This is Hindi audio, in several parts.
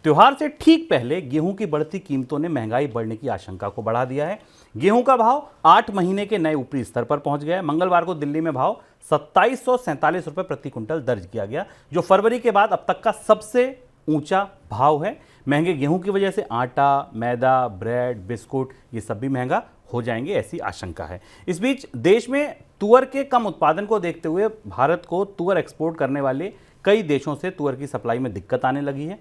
त्योहार से ठीक पहले गेहूं की बढ़ती कीमतों ने महंगाई बढ़ने की आशंका को बढ़ा दिया है। गेहूं का भाव 8 महीने के नए ऊपरी स्तर पर पहुंच गया है। मंगलवार को दिल्ली में भाव 2747 रुपए प्रति क्विंटल दर्ज किया गया, जो फरवरी के बाद अब तक का सबसे ऊंचा भाव है। महंगे गेहूं की वजह से आटा, मैदा, ब्रेड, बिस्कुट ये सब भी महंगा हो जाएंगे, ऐसी आशंका है। इस बीच देश में तुअर के कम उत्पादन को देखते हुए भारत को तुअर एक्सपोर्ट करने वाले कई देशों से तुअर की सप्लाई में दिक्कत आने लगी है।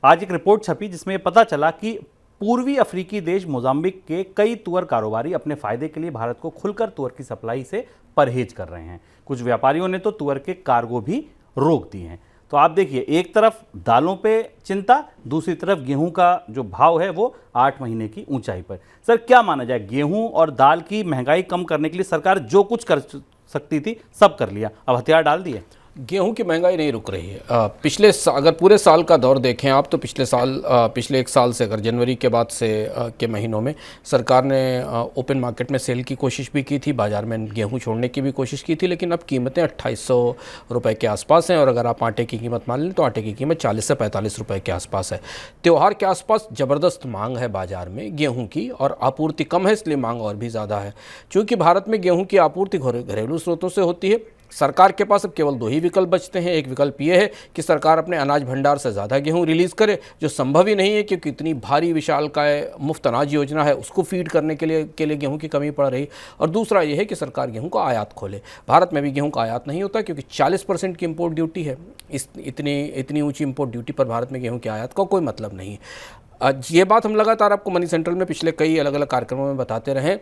आज एक रिपोर्ट छपी जिसमें पता चला कि पूर्वी अफ्रीकी देश मोजाम्बिक के कई तुअर कारोबारी अपने फायदे के लिए भारत को खुलकर तुअर की सप्लाई से परहेज कर रहे हैं। कुछ व्यापारियों ने तो तुअर के कार्गो भी रोक दिए हैं। तो आप देखिए, एक तरफ दालों पे चिंता, दूसरी तरफ गेहूं का जो भाव है वो 8 महीने की ऊंचाई पर। सर, क्या माना जाए, गेहूं और दाल की महंगाई कम करने के लिए सरकार जो कुछ कर सकती थी सब कर लिया, अब हथियार डाल दिए? गेहूं की महंगाई नहीं रुक रही है। अगर पूरे साल का दौर देखें आप, तो पिछले एक साल से, अगर जनवरी के बाद से के महीनों में सरकार ने ओपन मार्केट में सेल की कोशिश भी की थी, बाज़ार में गेहूं छोड़ने की भी कोशिश की थी, लेकिन अब कीमतें 2800 रुपये के आसपास हैं। और अगर आप आटे की कीमत मान लें तो आटे की कीमत 40 से 45 रुपये के आसपास है। त्यौहार के आसपास ज़बरदस्त मांग है बाज़ार में गेहूँ की, और आपूर्ति कम है, इसलिए मांग और भी ज़्यादा है। चूँकि भारत में गेहूँ की आपूर्ति घरेलू स्रोतों से होती है, सरकार के पास अब केवल 2 ही विकल्प बचते हैं। एक विकल्प ये है कि सरकार अपने अनाज भंडार से ज़्यादा गेहूं रिलीज़ करे, जो संभव ही नहीं है क्योंकि इतनी भारी विशालकाय मुफ्त अनाज योजना है, उसको फीड करने के लिए गेहूं की कमी पड़ रही। और दूसरा ये है कि सरकार गेहूं का आयात खोले। भारत में भी गेहूं का आयात नहीं होता क्योंकि 40% की इम्पोर्ट ड्यूटी है। इतनी ऊँची इम्पोर्ट ड्यूटी पर भारत में गेहूँ के आयात का कोई मतलब नहीं है। ये बात हम लगातार आपको मनी सेंट्रल में पिछले कई अलग अलग कार्यक्रमों में बताते रहे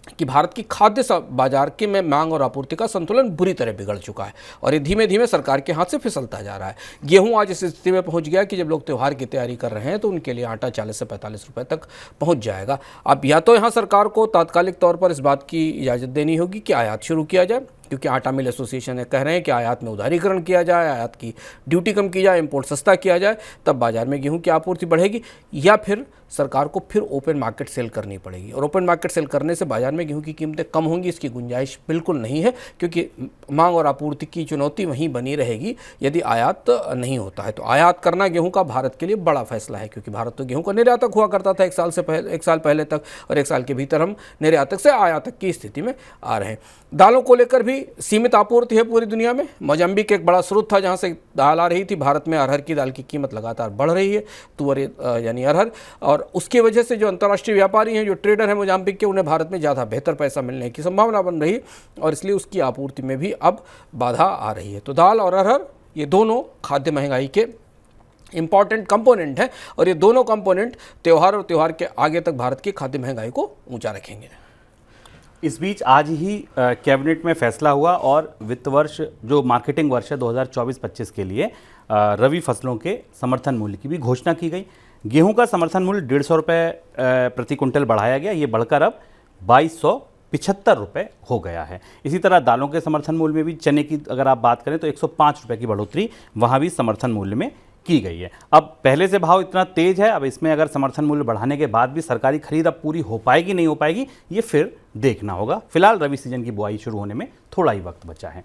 कि भारत की खाद्य बाजार के में मांग और आपूर्ति का संतुलन बुरी तरह बिगड़ चुका है, और ये धीमे धीमे सरकार के हाथ से फिसलता जा रहा है। गेहूं आज इस स्थिति में पहुंच गया कि जब लोग त्यौहार की तैयारी कर रहे हैं तो उनके लिए आटा 40 से 45 रुपए तक पहुंच जाएगा। अब या तो यहाँ सरकार को तात्कालिक तौर पर इस बात की इजाज़त देनी होगी कि आयात शुरू किया जाए, क्योंकि आटा मिल एसोसिएशन कह रहे हैं कि आयात में उदारीकरण किया जाए, आयात की ड्यूटी कम की जाए, इंपोर्ट सस्ता किया जाए, तब बाजार में गेहूं की आपूर्ति बढ़ेगी। या फिर सरकार को फिर ओपन मार्केट सेल करनी पड़ेगी, और ओपन मार्केट सेल करने से बाजार में गेहूं की कीमतें कम होंगी, इसकी गुंजाइश बिल्कुल नहीं है, क्योंकि मांग और आपूर्ति की चुनौती वहीं बनी रहेगी यदि आयात नहीं होता है। तो आयात करना गेहूँ का भारत के लिए बड़ा फैसला है, क्योंकि भारत तो गेहूँ का निर्यातक हुआ करता था एक साल पहले तक, और एक साल के भीतर हम निर्यातक से आयातक की स्थिति में आ रहे हैं। दालों को लेकर भी सीमित आपूर्ति है पूरी दुनिया में। मोजाम्बिक एक बड़ा स्रोत था जहां से दाल आ रही थी। भारत में अरहर की दाल की कीमत लगातार बढ़ रही है, तुअर यानी अरहर, और उसकी वजह से जो अंतर्राष्ट्रीय व्यापारी हैं, जो ट्रेडर हैं मोजाम्बिक के, उन्हें भारत में ज़्यादा बेहतर पैसा मिलने की संभावना बन रही है, और इसलिए उसकी आपूर्ति में भी अब बाधा आ रही है। तो दाल और अरहर ये दोनों खाद्य महंगाई के इंपॉर्टेंट कंपोनेंट हैं, और ये दोनों कंपोनेंट त्यौहार और त्यौहार के आगे तक भारत की खाद्य महंगाई को ऊंचा रखेंगे। इस बीच आज ही कैबिनेट में फैसला हुआ और वित्त वर्ष, जो मार्केटिंग वर्ष है 2024-25 के लिए रबी फसलों के समर्थन मूल्य की भी घोषणा की गई। गेहूं का समर्थन मूल्य 150 रुपये प्रति कुंटल बढ़ाया गया, ये बढ़कर अब 2275 रुपये हो गया है। इसी तरह दालों के समर्थन मूल्य में भी, चने की अगर आप बात करें तो 105 रुपये की बढ़ोतरी वहाँ भी समर्थन मूल्य में की गई है। अब पहले से भाव इतना तेज है, अब इसमें अगर समर्थन मूल्य बढ़ाने के बाद भी सरकारी खरीद अब पूरी हो पाएगी नहीं हो पाएगी, ये फिर देखना होगा। फिलहाल रबी सीजन की बुआई शुरू होने में थोड़ा ही वक्त बचा है।